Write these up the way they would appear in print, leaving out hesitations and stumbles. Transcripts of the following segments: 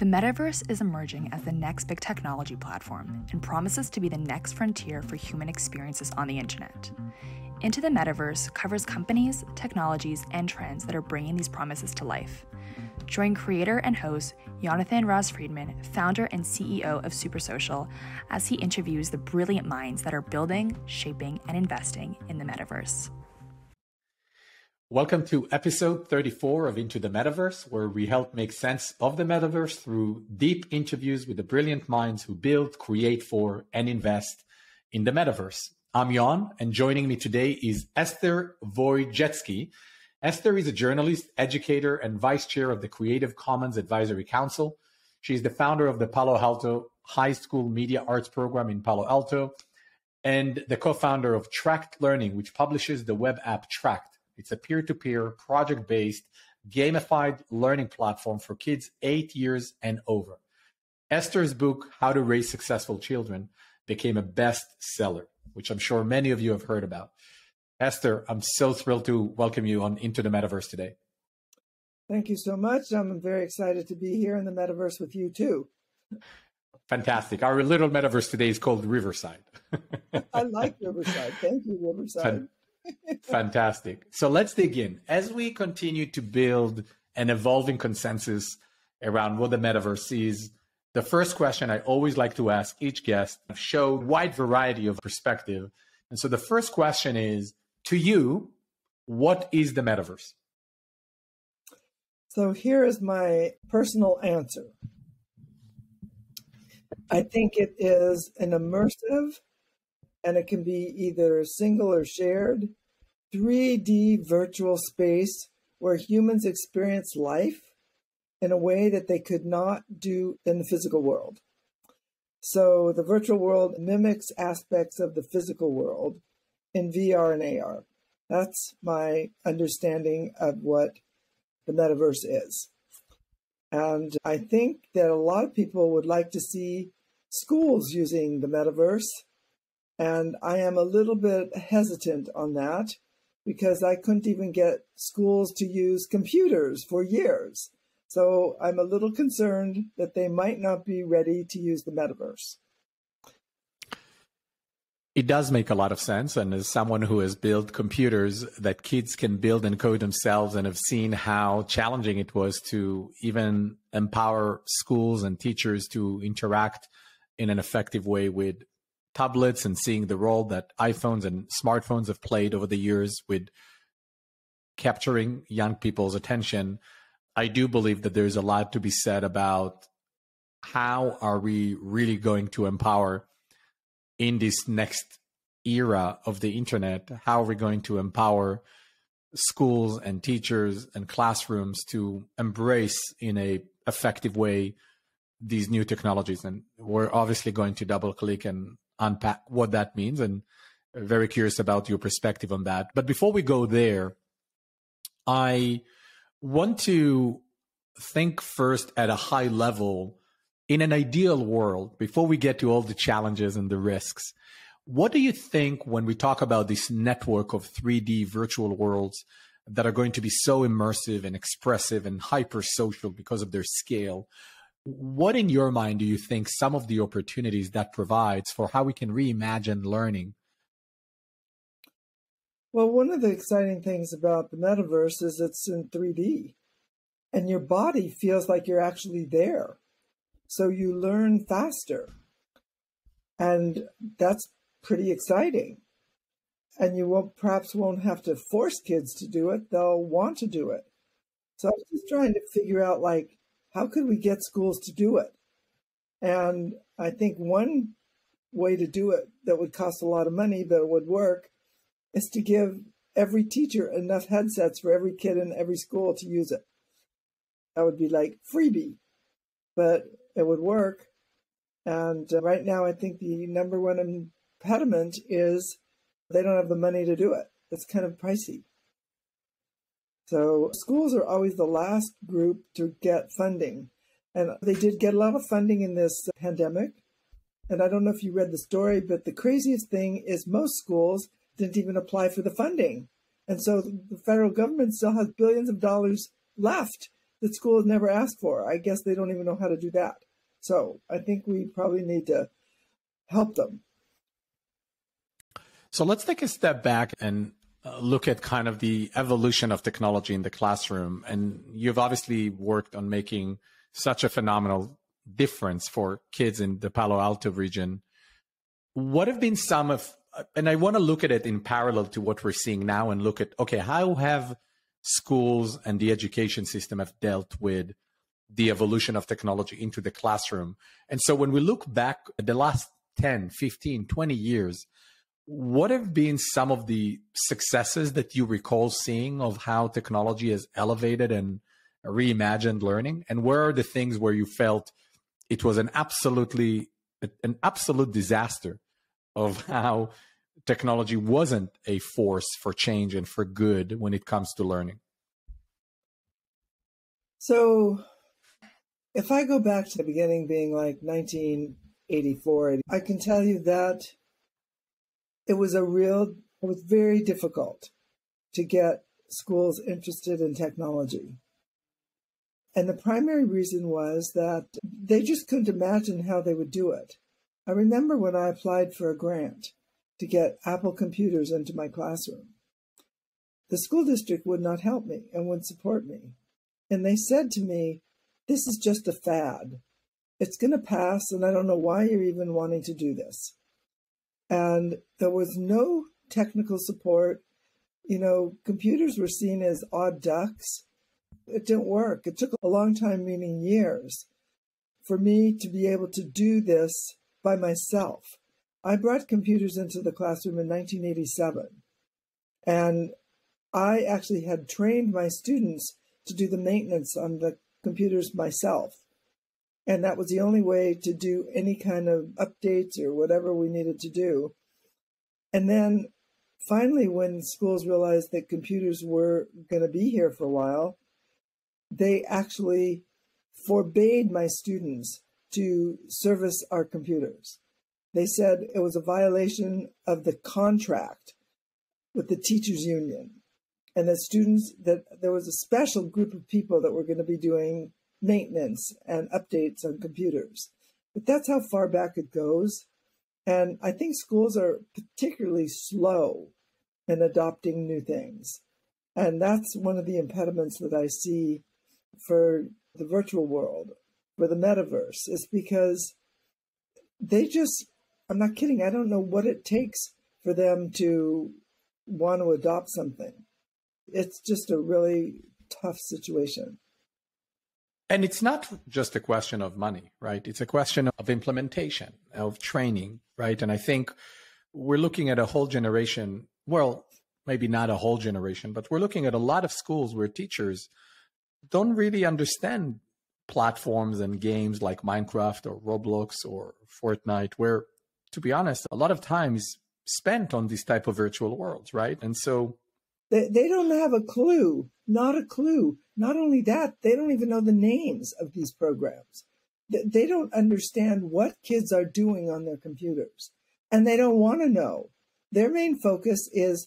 The Metaverse is emerging as the next big technology platform and promises to be the next frontier for human experiences on the internet. Into the Metaverse covers companies, technologies, and trends that are bringing these promises to life. Join creator and host Jonathan Ross-Friedman, founder and CEO of Super Social, as he interviews the brilliant minds that are building, shaping, and investing in the Metaverse. Welcome to episode 34 of Into the Metaverse, where we help make sense of the Metaverse through deep interviews with the brilliant minds who build, create for, and invest in the Metaverse. I'm Jon, and joining me today is Esther Wojcicki. Esther is a journalist, educator, and vice chair of the Creative Commons Advisory Council. She's the founder of the Palo Alto High School Media Arts Program in Palo Alto and the co-founder of Tract Learning, which publishes the web app Tract. It's a peer-to-peer, project-based, gamified learning platform for kids 8 years and over. Esther's book, How to Raise Successful Children, became a bestseller, which I'm sure many of you have heard about. Esther, I'm so thrilled to welcome you on Into the Metaverse today. Thank you so much. I'm very excited to be here in the Metaverse with you too. Fantastic. Our little Metaverse today is called Riverside. I like Riverside. Thank you, Riverside. Fantastic. So let's dig in. As we continue to build an evolving consensus around what the Metaverse is, the first question I always like to ask each guest showed a wide variety of perspective. And so the first question is, to you, what is the Metaverse? So here is my personal answer. I think it is an immersive, and it can be either single or shared, 3D virtual space where humans experience life in a way that they could not do in the physical world. So the virtual world mimics aspects of the physical world in VR and AR. That's my understanding of what the Metaverse is. And I think that a lot of people would like to see schools using the Metaverse. And I am a little bit hesitant on that because I couldn't even get schools to use computers for years. So I'm a little concerned that they might not be ready to use the Metaverse. It does make a lot of sense. And as someone who has built computers that kids can build and code themselves and have seen how challenging it was to even empower schools and teachers to interact in an effective way with tablets and seeing the role that iPhones and smartphones have played over the years with capturing young people's attention, I do believe that there's a lot to be said about how are we really going to empower in this next era of the internet, how are we going to empower schools and teachers and classrooms to embrace in a effective way these new technologies. And we're obviously going to double click and unpack what that means, and very curious about your perspective on that. But before we go there, I want to think first at a high level. In an ideal world, before we get to all the challenges and the risks, what do you think when we talk about this network of 3D virtual worlds that are going to be so immersive and expressive and hyper social because of their scale? What in your mind do you think some of the opportunities that provides for how we can reimagine learning? Well, one of the exciting things about the Metaverse is it's in 3D, and your body feels like you're actually there. So you learn faster. And that's pretty exciting. And you perhaps won't have to force kids to do it. They'll want to do it. So I was just trying to figure out, like, how could we get schools to do it? And I think one way to do it that would cost a lot of money, but it would work, is to give every teacher enough headsets for every kid in every school to use it. That would be like freebie, but it would work. And right now, I think the number one impediment is they don't have the money to do it. It's kind of pricey. So schools are always the last group to get funding. And they did get a lot of funding in this pandemic. And I don't know if you read the story, but the craziest thing is most schools didn't even apply for the funding. And so the federal government still has billions of dollars left that school has never asked for. I guess they don't even know how to do that. So I think we probably need to help them. So let's take a step back and look at kind of the evolution of technology in the classroom. And you've obviously worked on making such a phenomenal difference for kids in the Palo Alto region. What have been some of, and I want to look at it in parallel to what we're seeing now and look at, okay, how have schools and the education system have dealt with the evolution of technology into the classroom? And so when we look back at the last 10, 15, 20 years, what have been some of the successes that you recall seeing of how technology has elevated and reimagined learning? And where are the things where you felt it was an absolute disaster of how technology wasn't a force for change and for good when it comes to learning? So if I go back to the beginning being like 1984, I can tell you that it was very difficult to get schools interested in technology. And the primary reason was that they just couldn't imagine how they would do it. I remember when I applied for a grant to get Apple computers into my classroom, the school district would not help me and wouldn't support me. And they said to me, this is just a fad. It's going to pass, and I don't know why you're even wanting to do this. And there was no technical support. You know, computers were seen as odd ducks. It didn't work. It took a long time, meaning years, for me to be able to do this by myself. I brought computers into the classroom in 1987, and I actually had trained my students to do the maintenance on the computers myself. And that was the only way to do any kind of updates or whatever we needed to do. And then finally, when schools realized that computers were going to be here for a while, they actually forbade my students to service our computers. They said it was a violation of the contract with the teachers union, and that there was a special group of people that were going to be doing maintenance and updates on computers. But that's how far back it goes. And I think schools are particularly slow in adopting new things. And that's one of the impediments that I see for the virtual world, for the metaverse, is because they just, I'm not kidding, I don't know what it takes for them to want to adopt something. It's just a really tough situation. And it's not just a question of money, right? It's a question of implementation, of training, right? And I think we're looking at a whole generation, well, maybe not a whole generation, but we're looking at a lot of schools where teachers don't really understand platforms and games like Minecraft or Roblox or Fortnite, where, to be honest, a lot of time is spent on these type of virtual worlds, right? And so they don't have a clue, not a clue. Not only that, they don't even know the names of these programs. They don't understand what kids are doing on their computers, and they don't want to know. Their main focus is,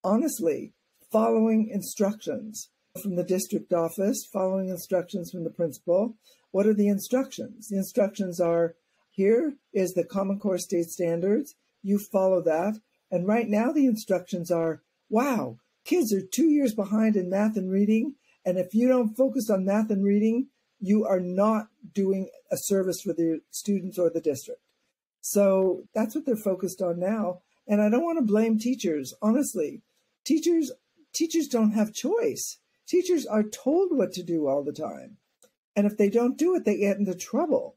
honestly, following instructions from the district office, following instructions from the principal. What are the instructions? The instructions are, here is the Common Core State Standards. You follow that. And right now the instructions are, wow, kids are 2 years behind in math and reading. And if you don't focus on math and reading, you are not doing a service for the students or the district. So that's what they're focused on now. And I don't want to blame teachers. Honestly, teachers don't have choice. Teachers are told what to do all the time. And if they don't do it, they get into trouble.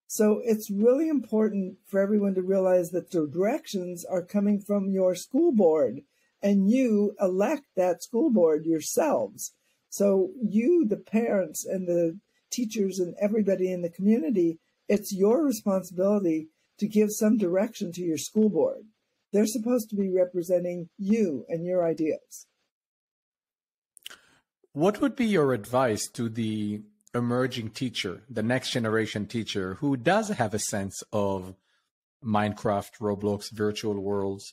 So it's really important for everyone to realize that the directions are coming from your school board, and you elect that school board yourselves. So you, the parents and the teachers and everybody in the community, it's your responsibility to give some direction to your school board. They're supposed to be representing you and your ideas. What would be your advice to the emerging teacher, the next generation teacher, who does have a sense of Minecraft, Roblox, virtual worlds,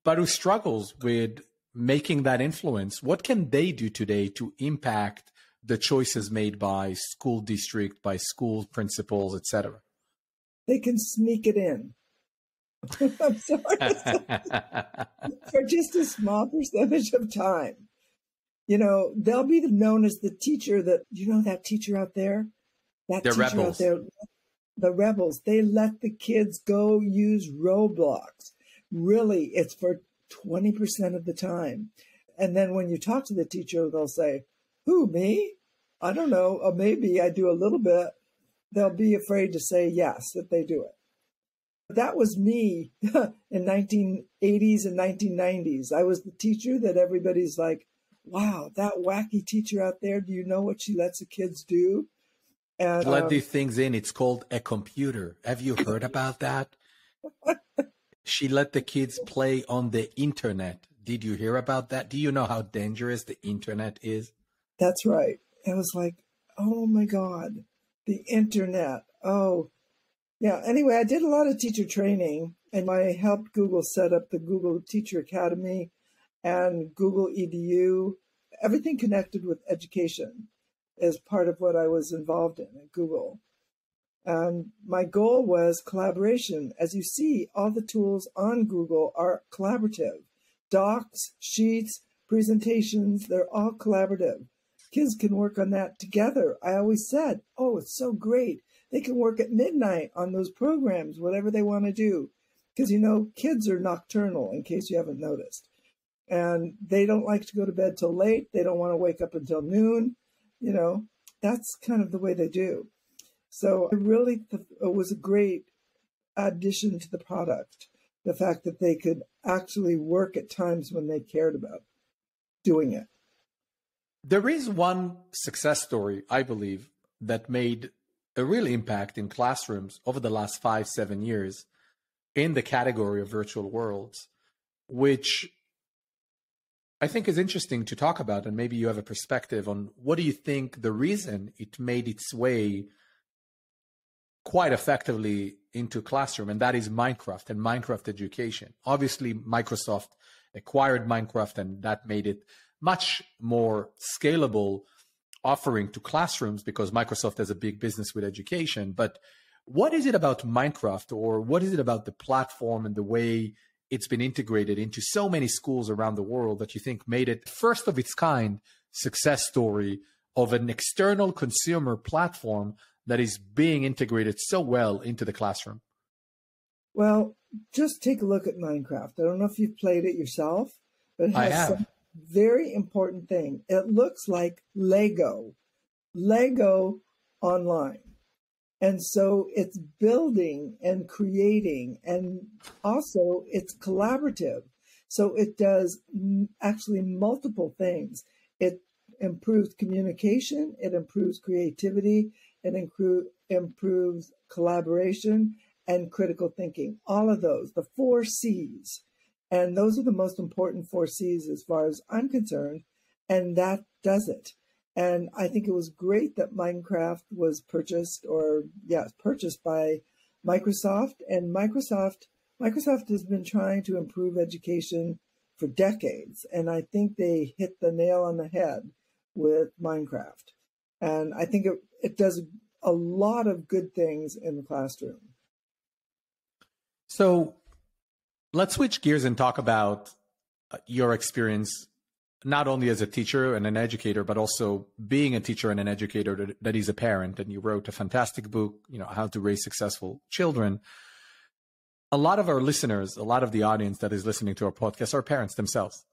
but who struggles with making that influence? What can they do today to impact the choices made by school district, by school principals, etc.? They can sneak it in. I'm sorry. For just a small percentage of time. They'll be known as the teacher that, that teacher out there? That They're teacher rebels. out there, the rebels. They let the kids go use Roblox. Really, it's for 20% of the time. And then when you talk to the teacher, they'll say, who, me? I don't know. Maybe I do a little bit. They'll be afraid to say yes, that they do it. That was me in 1980s and 1990s. I was the teacher that everybody's like, wow, that wacky teacher out there, do you know what she lets the kids do? And let these things in. It's called a computer. Have you heard about that? She let the kids play on the internet. Did you hear about that? Do you know how dangerous the internet is? That's right. It was like, oh my God, the internet. Oh, yeah. Anyway, I did a lot of teacher training, and I helped Google set up the Google Teacher Academy and Google EDU, everything connected with education is part of what I was involved in at Google. And my goal was collaboration. As you see, all the tools on Google are collaborative. Docs, sheets, presentations, they're all collaborative. Kids can work on that together. I always said, oh, it's so great. They can work at midnight on those programs, whatever they want to do. Because, kids are nocturnal, in case you haven't noticed. And they don't like to go to bed till late. They don't want to wake up until noon. That's kind of the way they do. So it was a great addition to the product, the fact that they could actually work at times when they cared about doing it. There is one success story, I believe, that made a real impact in classrooms over the last 5-7 years in the category of virtual worlds, which I think is interesting to talk about. And maybe you have a perspective on what do you think the reason it made its way quite effectively into classroom, and that is Minecraft and Minecraft education. Obviously, Microsoft acquired Minecraft, and that made it much more scalable offering to classrooms because Microsoft has a big business with education. But what is it about Minecraft, or what is it about the platform and the way it's been integrated into so many schools around the world that you think made it first of its kind success story of an external consumer platform that is being integrated so well into the classroom? Well, just take a look at Minecraft. I don't know if you've played it yourself, but it has some very important thing. It looks like Lego online. And so it's building and creating, and also it's collaborative. So it does actually multiple things. It improves communication, it improves creativity, it improves collaboration and critical thinking. All of those, the 4 C's. And those are the most important 4 C's as far as I'm concerned. And that does it. And I think it was great that Minecraft was purchased by Microsoft. And Microsoft has been trying to improve education for decades. And I think they hit the nail on the head with Minecraft. And I think it does a lot of good things in the classroom. So let's switch gears and talk about your experience, not only as a teacher and an educator, but also being a teacher and an educator that is a parent. And you wrote a fantastic book, How to Raise Successful Children. A lot of our listeners, a lot of the audience that is listening to our podcast are parents themselves.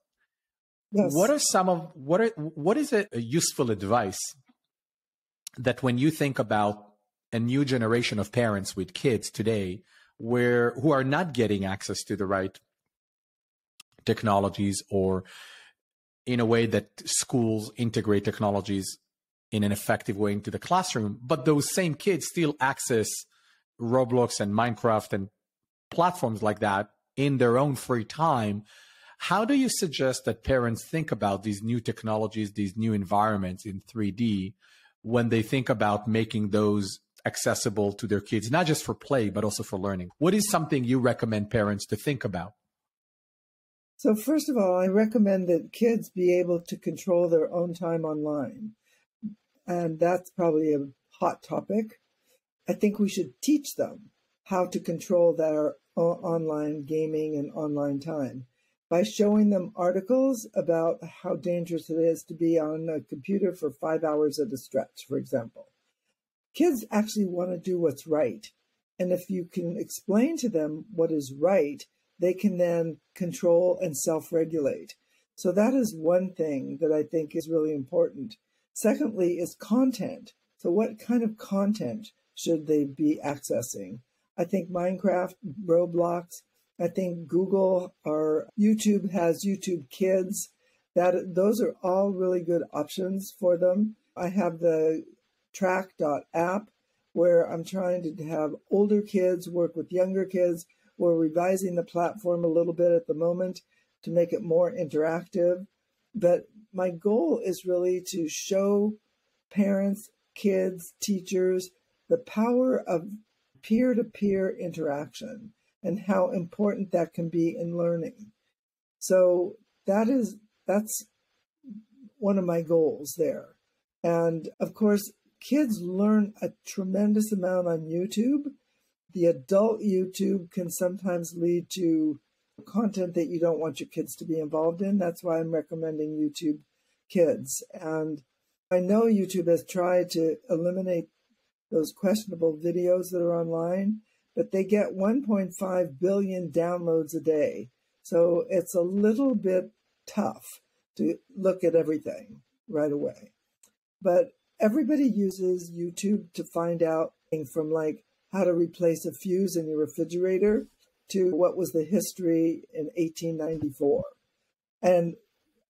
Yes. What is a useful advice that when you think about a new generation of parents with kids today, who are not getting access to the right technologies, or in a way that schools integrate technologies in an effective way into the classroom, but those same kids still access Roblox and Minecraft and platforms like that in their own free time, how do you suggest that parents think about these new technologies, these new environments in 3D, when they think about making those accessible to their kids, not just for play, but also for learning? What is something you recommend parents to think about? So first of all, I recommend that kids be able to control their own time online. and that's probably a hot topic. I think we should teach them how to control their online gaming and online time by showing them articles about how dangerous it is to be on a computer for 5 hours at a stretch, for example. Kids actually want to do what's right. And if you can explain to them what is right, they can then control and self-regulate. So that is one thing that I think is really important. Secondly is content. So what kind of content should they be accessing? I think Minecraft, Roblox, I think Google or YouTube has YouTube Kids. Those are all really good options for them. I have the Tract.app where I'm trying to have older kids work with younger kids. We're revising the platform a little bit at the moment to make it more interactive. But my goal is really to show parents, kids, teachers, the power of peer-to-peer interaction and how important that can be in learning. So that's one of my goals there. And of course, kids learn a tremendous amount on YouTube. The adult YouTube can sometimes lead to content that you don't want your kids to be involved in. That's why I'm recommending YouTube Kids. And I know YouTube has tried to eliminate those questionable videos that are online, but they get 1.5 billion downloads a day. So it's a little bit tough to look at everything right away. But everybody uses YouTube to find out from like how to replace a fuse in your refrigerator to what was the history in 1894. And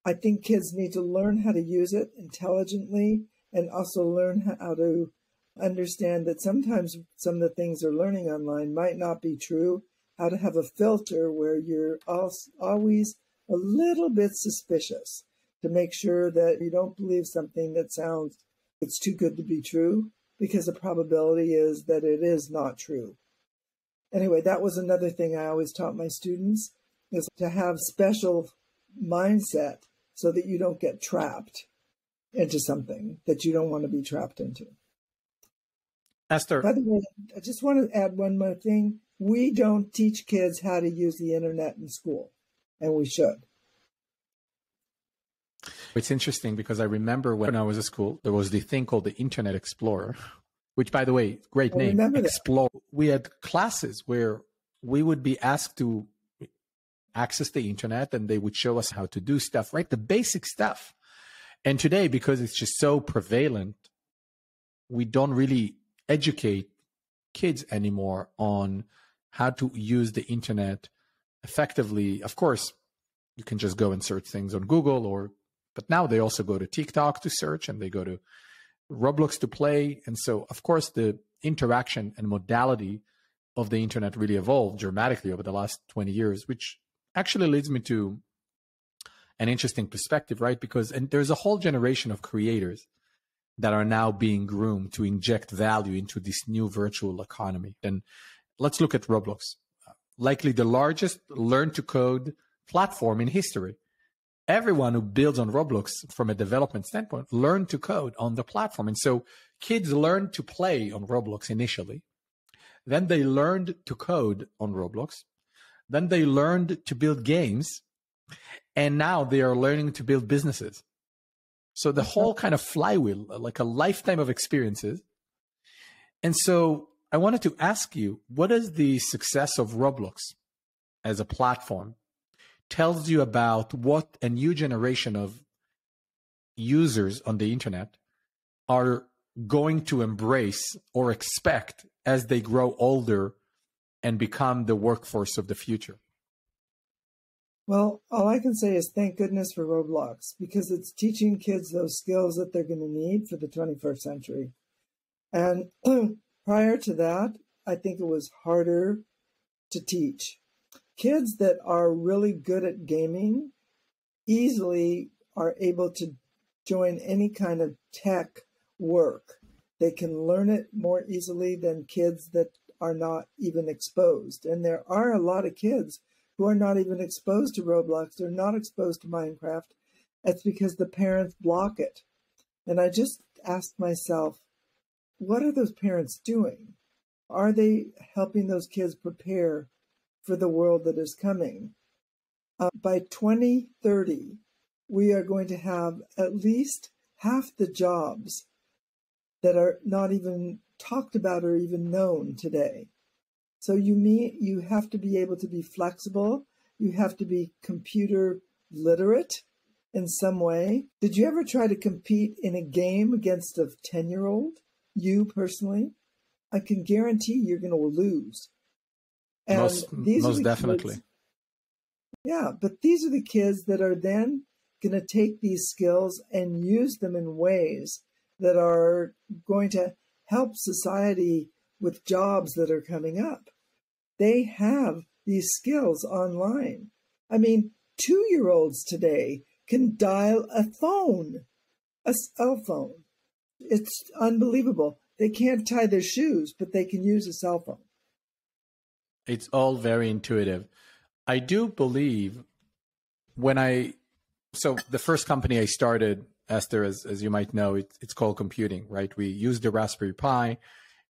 I think kids need to learn how to use it intelligently and also learn how to understand that sometimes some of the things they're learning online might not be true, how to have a filter where you're always a little bit suspicious to make sure that you don't believe something that sounds it's too good to be true, because the probability is that it is not true. Anyway, that was another thing I always taught my students, is to have special mindset so that you don't get trapped into something that you don't want to be trapped into. Esther. By the way, I just want to add one more thing. We don't teach kids how to use the internet in school, and we should. It's interesting because I remember when I was at school, there was the thing called the Internet Explorer, which, by the way, great name, Explorer. We had classes where we would be asked to access the internet and they would show us how to do stuff, right? The basic stuff. And today, because it's just so prevalent, we don't really educate kids anymore on how to use the internet effectively. Of course, you can just go and search things on Google but now they also go to TikTok to search and they go to Roblox to play. And so, of course, the interaction and modality of the internet really evolved dramatically over the last 20 years, which actually leads me to an interesting perspective, right? And there's a whole generation of creators that are now being groomed to inject value into this new virtual economy. And let's look at Roblox, likely the largest learn to code platform in history. Everyone who builds on Roblox from a development standpoint learned to code on the platform. And so kids learned to play on Roblox initially. Then they learned to code on Roblox. Then they learned to build games. And now they are learning to build businesses. So the whole kind of flywheel, like a lifetime of experiences. And so I wanted to ask you, what is the success of Roblox as a platform tells you about what a new generation of users on the internet are going to embrace or expect as they grow older and become the workforce of the future? Well, all I can say is thank goodness for Roblox, because it's teaching kids those skills that they're going to need for the 21st century. And prior to that, I think it was harder to teach. Kids that are really good at gaming easily are able to join any kind of tech work. They can learn it more easily than kids that are not even exposed. And there are a lot of kids who are not even exposed to Roblox. They're not exposed to Minecraft. That's because the parents block it. And I just ask myself, what are those parents doing? Are they helping those kids prepare for the world that is coming? By 2030, we are going to have at least half the jobs that are not even talked about or even known today. So you have to be able to be flexible. You have to be computer literate in some way. Did you ever try to compete in a game against a 10-year-old? You personally? I can guarantee you're going to lose. And most definitely. Kids, yeah, but these are the kids that are then going to take these skills and use them in ways that are going to help society with jobs that are coming up. They have these skills online. I mean, 2-year-olds today can dial a cell phone. It's unbelievable. They can't tie their shoes, but they can use a cell phone. It's all very intuitive. I do believe so the first company I started, Esther, as you might know, it's called computing, right? We used the Raspberry Pi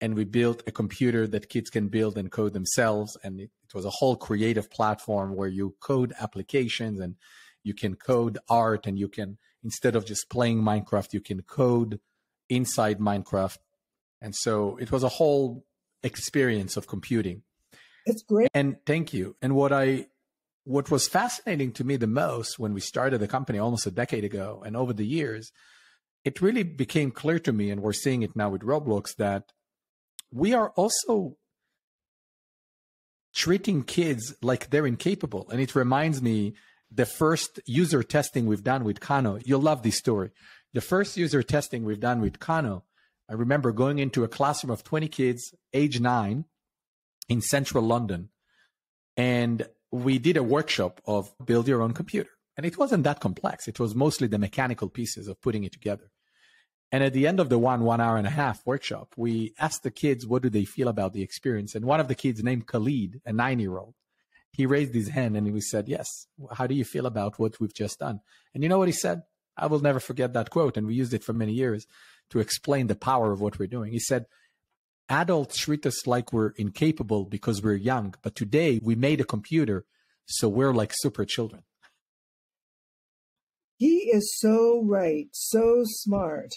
and we built a computer that kids can build and code themselves. And it was a whole creative platform where you code applications and you can code art, and you can, instead of just playing Minecraft, you can code inside Minecraft. And so it was a whole experience of computing. It's great. And thank you. And what was fascinating to me the most when we started the company almost a decade ago, and over the years, it really became clear to me, and we're seeing it now with Roblox, that we are also treating kids like they're incapable. And it reminds me, the first user testing we've done with Kano, you'll love this story. The first user testing we've done with Kano, I remember going into a classroom of 20 kids, age 9, in central London. And we did a workshop of build your own computer. And it wasn't that complex. It was mostly the mechanical pieces of putting it together. And at the end of the 1 hour and a half workshop, we asked the kids, what do they feel about the experience? And one of the kids named Khalid, a 9-year-old, he raised his hand and he said, yes, how do you feel about what we've just done? And you know what he said? I will never forget that quote. And we used it for many years to explain the power of what we're doing. He said, adults treat us like we're incapable because we're young. But today we made a computer, so we're like super children. He is so right, so smart.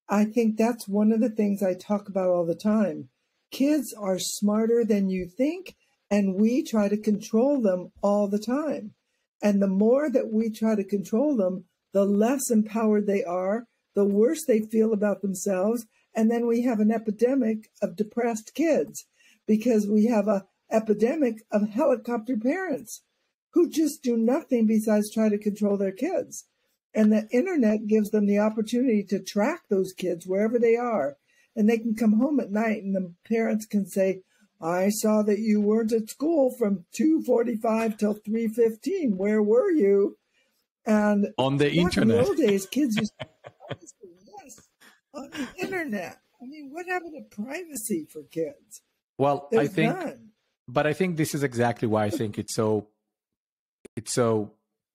I think that's one of the things I talk about all the time. Kids are smarter than you think, and we try to control them all the time. And the more that we try to control them, the less empowered they are, the worse they feel about themselves. And then we have an epidemic of depressed kids because we have an epidemic of helicopter parents who just do nothing besides try to control their kids. And the internet gives them the opportunity to track those kids wherever they are. And they can come home at night and the parents can say, I saw that you weren't at school from 2:45 till 3:15. Where were you? And on the internet. In the old days, kids used to yes, on the internet. I mean, what happened to privacy for kids? Well, There's I think, none. but I think this is exactly why I think it's so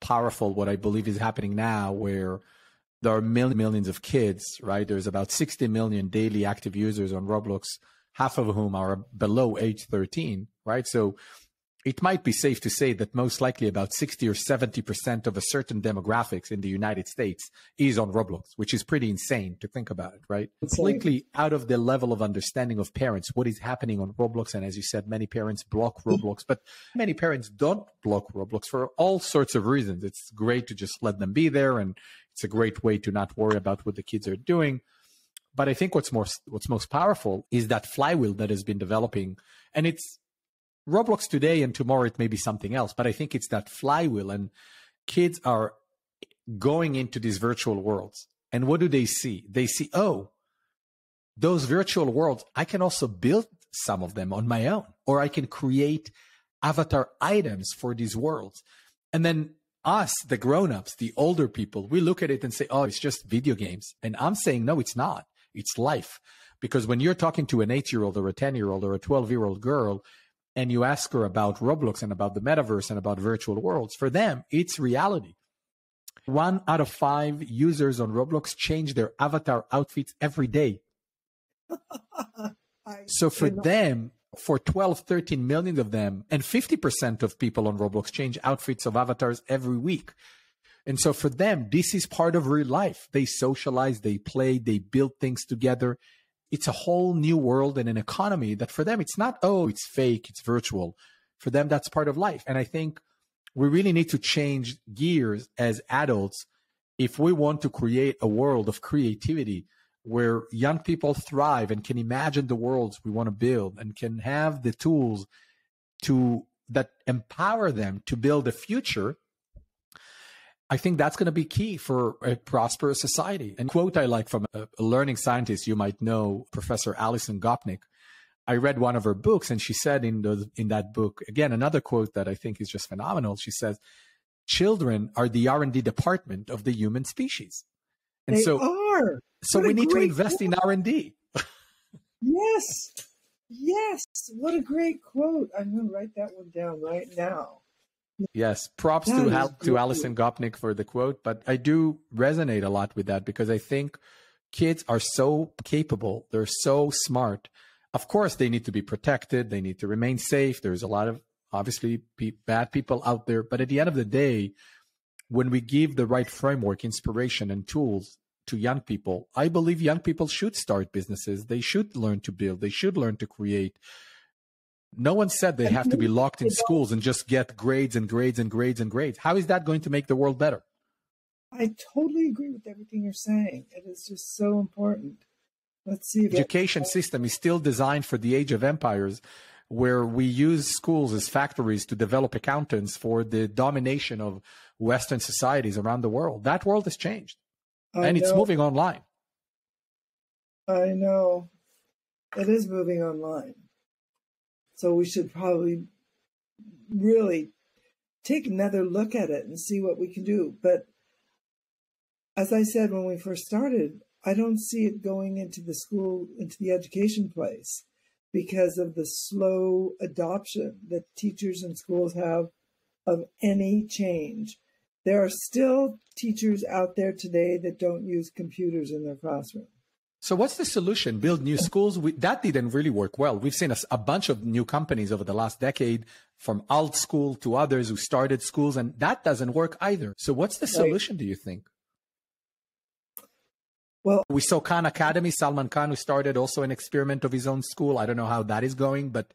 powerful. What I believe is happening now, where there are millions of kids, right? There's about 60 million daily active users on Roblox, half of whom are below age 13, right? So it might be safe to say that most likely about 60 or 70% of a certain demographics in the United States is on Roblox, which is pretty insane to think about it, right? Completely out of the level of understanding of parents, what is happening on Roblox. And as you said, many parents block Roblox, but many parents don't block Roblox for all sorts of reasons. It's great to just let them be there, and it's a great way to not worry about what the kids are doing. But I think what's most powerful is that flywheel that has been developing, and it's Roblox today, and tomorrow it may be something else, but I think it's that flywheel, and kids are going into these virtual worlds. And what do they see? They see, oh, those virtual worlds, I can also build some of them on my own, or I can create avatar items for these worlds. And then us, the grown-ups, the older people, we look at it and say, oh, it's just video games. And I'm saying, no, it's not. It's life. Because when you're talking to an 8-year-old or a 10-year-old or a 12-year-old girl, and you ask her about Roblox and about the metaverse and about virtual worlds, for them, it's reality. 1 out of 5 users on Roblox change their avatar outfits every day. So for them, for 12, 13 million of them, and 50% of people on Roblox change outfits of avatars every week. And so for them, this is part of real life. They socialize, they play, they build things together. It's a whole new world and an economy that for them, it's not, oh, it's fake, it's virtual. For them, that's part of life. And I think we really need to change gears as adults if we want to create a world of creativity where young people thrive and can imagine the worlds we want to build and can have the tools that empower them to build a future. I think that's going to be key for a prosperous society. And quote I like from a learning scientist, you might know, Professor Alison Gopnik. I read one of her books, and she said in that book, again, another quote that I think is just phenomenal. She says, children are the R&D department of the human species. And they so are. So we need to invest in R&D. Yes. Yes. What a great quote. I'm going to write that one down right now. Yes. Props to Alison Gopnik for the quote. But I do resonate a lot with that because I think kids are so capable. They're so smart. Of course, they need to be protected. They need to remain safe. There's a lot of, obviously, bad people out there. But at the end of the day, when we give the right framework, inspiration, and tools to young people, I believe young people should start businesses. They should learn to build. They should learn to create. No one said they have to be locked in schools and just get grades and grades and grades and grades. How is that going to make the world better? I totally agree with everything you're saying. It is just so important. Let's see. The education system is still designed for the age of empires, where we use schools as factories to develop accountants for the domination of Western societies around the world. That world has changed. And it's moving online. I know. It is moving online. So we should probably really take another look at it and see what we can do. But as I said when we first started, I don't see it going into the school, into the education place, because of the slow adoption that teachers and schools have of any change. There are still teachers out there today that don't use computers in their classroom. So what's the solution? Build new schools? That didn't really work well. We've seen a bunch of new companies over the last decade, from Alt School to others who started schools, and that doesn't work either. So what's the solution, do you think? Well, we saw Khan Academy, Salman Khan, who started also an experiment of his own school. I don't know how that is going, but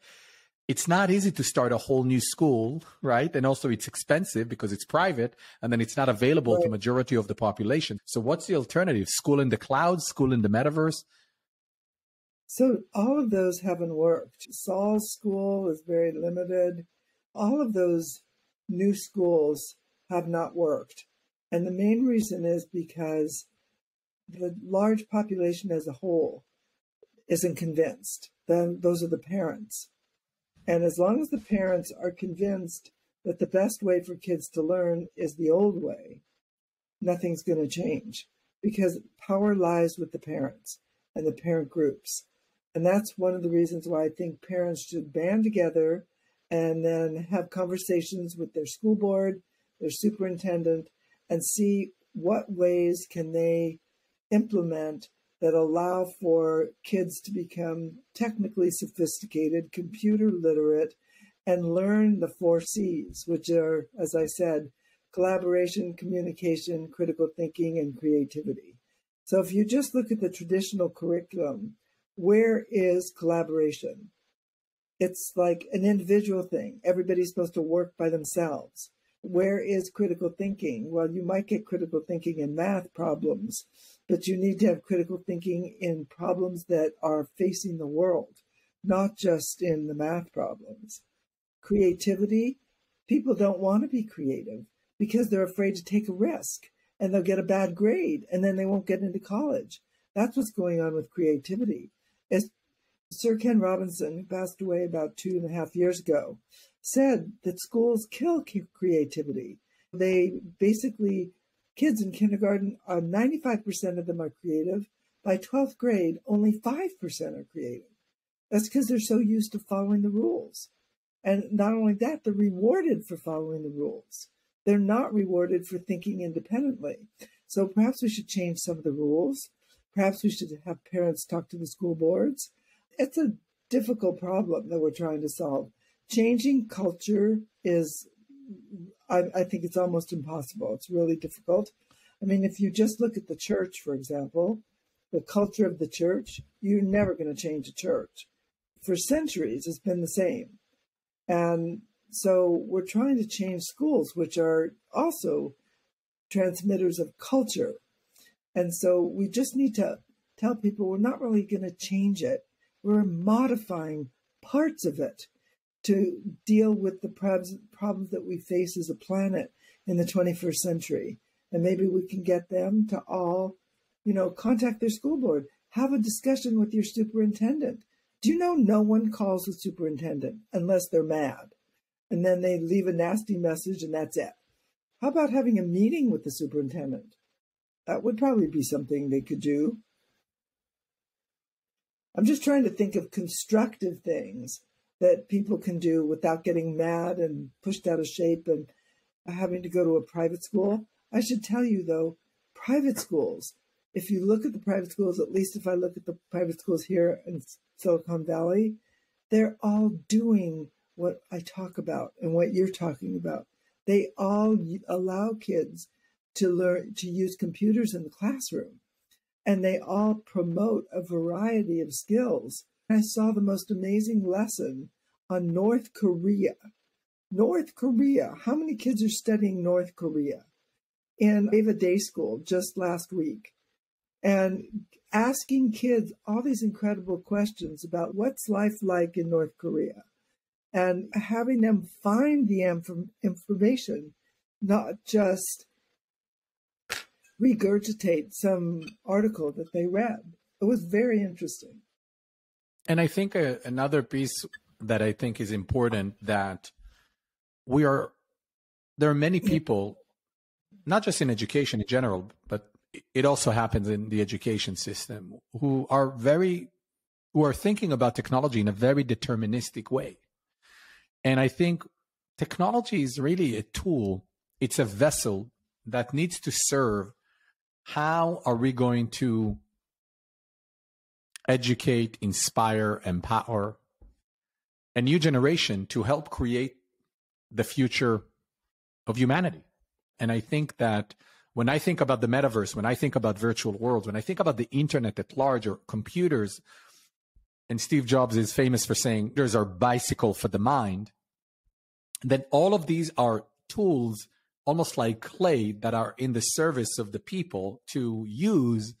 it's not easy to start a whole new school, right? And also it's expensive because it's private, and then it's not available to the majority of the population. So what's the alternative? School in the cloud, school in the metaverse? So all of those haven't worked. Saul's school is very limited. All of those new schools have not worked. And the main reason is because the large population as a whole isn't convinced. Then those are the parents. And as long as the parents are convinced that the best way for kids to learn is the old way, nothing's going to change, because power lies with the parents and the parent groups. And that's one of the reasons why I think parents should band together and then have conversations with their school board, their superintendent, and see what ways can they implement that allow for kids to become technically sophisticated, computer literate, and learn the 4 C's, which are, as I said, collaboration, communication, critical thinking, and creativity. So if you just look at the traditional curriculum, where is collaboration? It's like an individual thing. Everybody's supposed to work by themselves. Where is critical thinking? Well, you might get critical thinking in math problems, but you need to have critical thinking in problems that are facing the world, not just in the math problems. Creativity, people don't want to be creative because they're afraid to take a risk, and they'll get a bad grade, and then they won't get into college. That's what's going on with creativity. As Sir Ken Robinson, who passed away about 2.5 years ago, said that schools kill creativity. They basically, kids in kindergarten, 95% of them are creative. By 12th grade, only 5% are creative. That's because they're so used to following the rules. And not only that, they're rewarded for following the rules. they're not rewarded for thinking independently. So perhaps we should change some of the rules. Perhaps we should have parents talk to the school boards. It's a difficult problem that we're trying to solve. Changing culture is, I think it's almost impossible. It's really difficult. I mean, if you just look at the church, for example, the culture of the church, you're never going to change a church. For centuries, it's been the same. And so we're trying to change schools, which are also transmitters of culture. And so we just need to tell people we're not really going to change it. We're modifying parts of it to deal with the problems that we face as a planet in the 21st century. And maybe we can get them to all, contact their school board, have a discussion with your superintendent. Do you know no one calls the superintendent unless they're mad? And then they leave a nasty message and that's it. How about having a meeting with the superintendent? That would probably be something they could do. I'm just trying to think of constructive things that people can do without getting mad and pushed out of shape and having to go to a private school. I should tell you, though, private schools, if you look at the private schools, at least if I look at the private schools here in Silicon Valley, they're all doing what I talk about and what you're talking about. They all allow kids to learn to use computers in the classroom, and they all promote a variety of skills. I saw the most amazing lesson on North Korea. North Korea. How many kids are studying North Korea? In a day school just last week, and asking kids all these incredible questions about what's life like in North Korea, and having them find the information, not just regurgitate some article that they read. It was very interesting. And I think another piece that I think is important, that there are many people, not just in education in general, but it also happens in the education system, who are thinking about technology in a very deterministic way. And I think technology is really a tool. It's a vessel that needs to serve. How are we going to educate, inspire, empower a new generation to help create the future of humanity? And I think that when I think about the metaverse, when I think about virtual worlds, when I think about the internet at large, or computers, and Steve Jobs is famous for saying, there's our bicycle for the mind, then all of these are tools, almost like clay, that are in the service of the people to use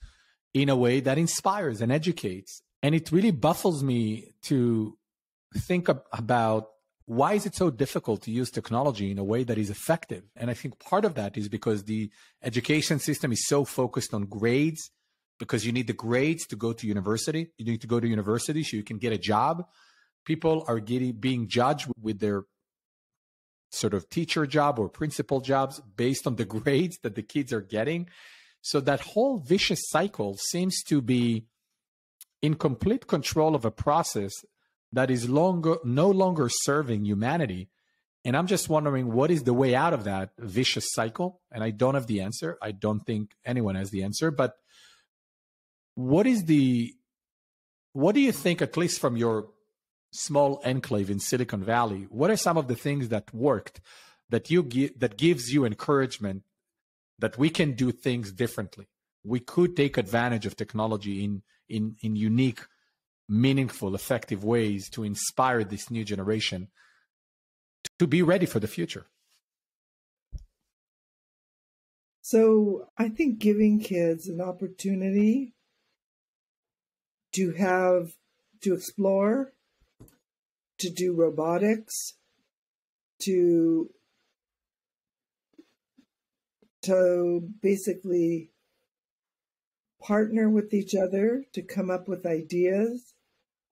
in a way that inspires and educates. And it really baffles me to think about, why is it so difficult to use technology in a way that is effective? And I think part of that is because the education system is so focused on grades, because you need the grades to go to university. You need to go to university so you can get a job. People are being judged with their sort of teacher job or principal jobs based on the grades that the kids are getting. So that whole vicious cycle seems to be in complete control of a process that is no longer serving humanity. And I'm just wondering, what is the way out of that vicious cycle? And I don't have the answer. I don't think anyone has the answer. But what do you think, at least from your small enclave in Silicon Valley, what are some of the things that worked, that gives you encouragement that we can do things differently? We could take advantage of technology in unique, meaningful, effective ways to inspire this new generation to be ready for the future. So I think giving kids an opportunity to explore, to do robotics, to basically partner with each other to come up with ideas.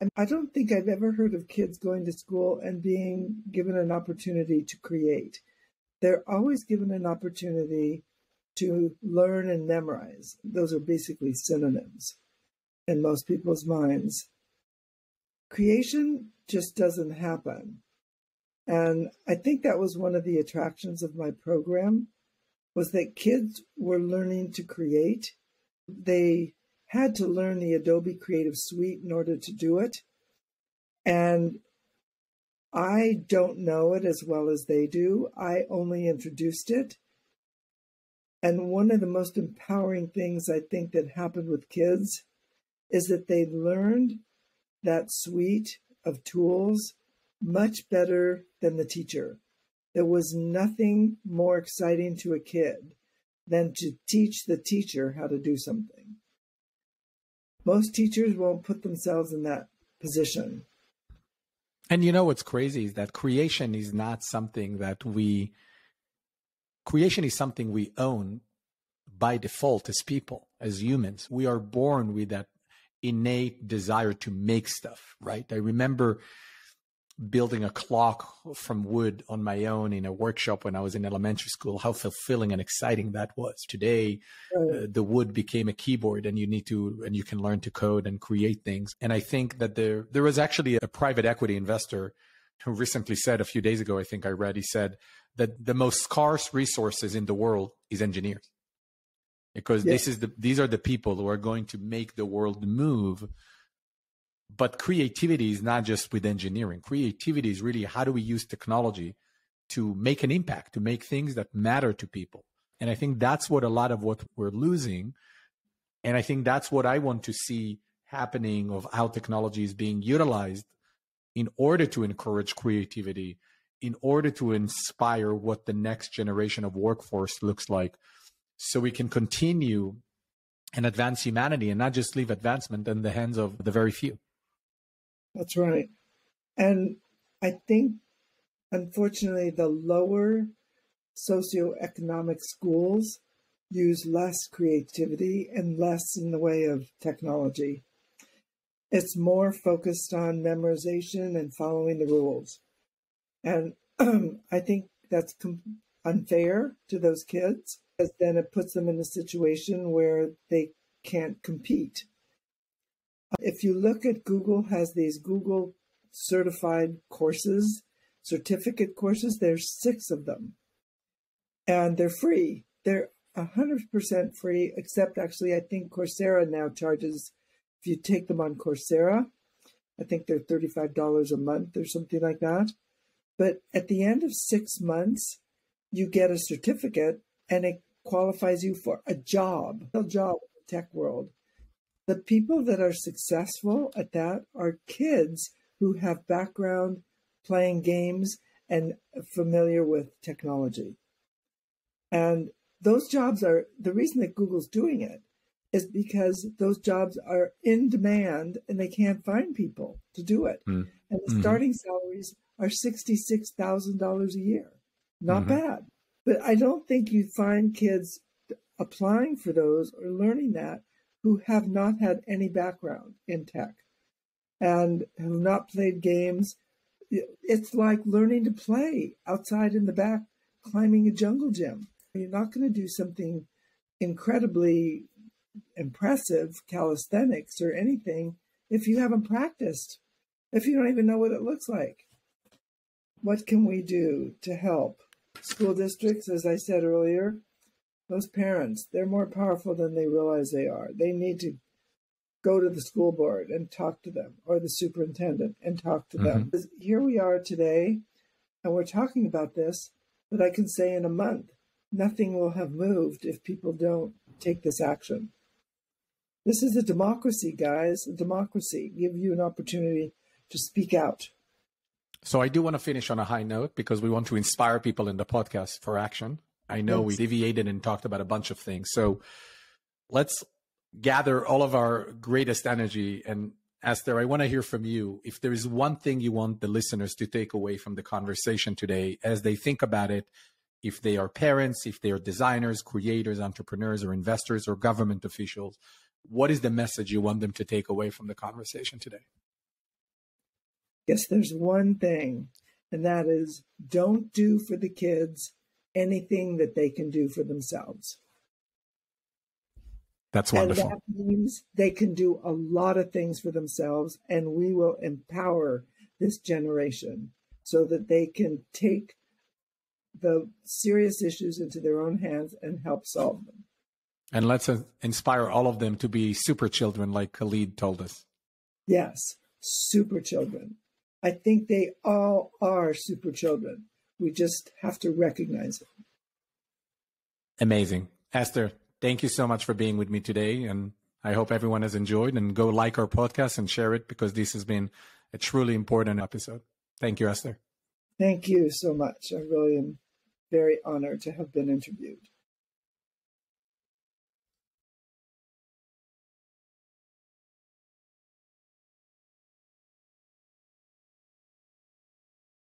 And I don't think I've ever heard of kids going to school and being given an opportunity to create. They're always given an opportunity to learn and memorize. Those are basically synonyms in most people's minds. Creation just doesn't happen. And I think that was one of the attractions of my program, was that kids were learning to create. They had to learn the Adobe Creative Suite in order to do it. And I don't know it as well as they do. I only introduced it. And one of the most empowering things I think that happened with kids is that they learned that suite of tools much better than the teacher. There was nothing more exciting to a kid than to teach the teacher how to do something. Most teachers won't put themselves in that position. And you know what's crazy is that creation is not something that creation is something we own by default as people, as humans. We are born with that innate desire to make stuff, right? I remember building a clock from wood on my own in a workshop when I was in elementary school, how fulfilling and exciting that was. Today, the wood became a keyboard, and you can learn to code and create things. And I think that there was actually a private equity investor who recently said, a few days ago, I think I read, he said that the most scarce resources in the world is engineers. Because these are the people who are going to make the world move. But creativity is not just with engineering. Creativity is really, how do we use technology to make an impact, to make things that matter to people? And I think that's what a lot of what we're losing. And I think that's what I want to see happening, of how technology is being utilized in order to encourage creativity, in order to inspire what the next generation of workforce looks like, so we can continue and advance humanity and not just leave advancement in the hands of the very few. That's right. And I think, unfortunately, the lower socioeconomic schools use less creativity and less in the way of technology. It's more focused on memorization and following the rules. And I think that's unfair to those kids, because then it puts them in a situation where they can't compete. If you look at Google, has these Google certified courses, certificate courses, there's 6 of them. And they're free. They're 100% free, except actually I think Coursera now charges, if you take them on Coursera, I think they're $35 a month or something like that. But at the end of 6 months, you get a certificate and it qualifies you for a job in the tech world. The people that are successful at that are kids who have background playing games and familiar with technology. And those jobs are, the reason that Google's doing it is because those jobs are in demand and they can't find people to do it. And the starting salaries are $66,000 a year. Not bad. But I don't think you find kids applying for those or learning that who have not had any background in tech and have not played games. It's like learning to play outside in the back, climbing a jungle gym. You're not going to do something incredibly impressive, calisthenics or anything, if you haven't practiced, if you don't even know what it looks like. What can we do to help? School districts, as I said earlier, those parents, they're more powerful than they realize they are. They need to go to the school board and talk to them, or the superintendent and talk to them. Here we are today, and we're talking about this, but I can say in a month, nothing will have moved if people don't take this action. This is a democracy, guys, a democracy. Give you an opportunity to speak out. So I do want to finish on a high note, because we want to inspire people in the podcast for action. I know we deviated and talked about a bunch of things. So let's gather all of our greatest energy. And Esther, I want to hear from you. If there is one thing you want the listeners to take away from the conversation today, as they think about it, if they are parents, if they are designers, creators, entrepreneurs, or investors, or government officials, what is the message you want them to take away from the conversation today? Yes, there's one thing, and that is, don't do for the kids anything that they can do for themselves. That's wonderful. And that means they can do a lot of things for themselves, and we will empower this generation so that they can take the serious issues into their own hands and help solve them. And let's inspire all of them to be super children, like Khalid told us. Yes, super children. I think they all are super children. We just have to recognize it. Amazing. Esther, thank you so much for being with me today. And I hope everyone has enjoyed, and go like our podcast and share it, because this has been a truly important episode. Thank you, Esther. Thank you so much. I really am very honored to have been interviewed.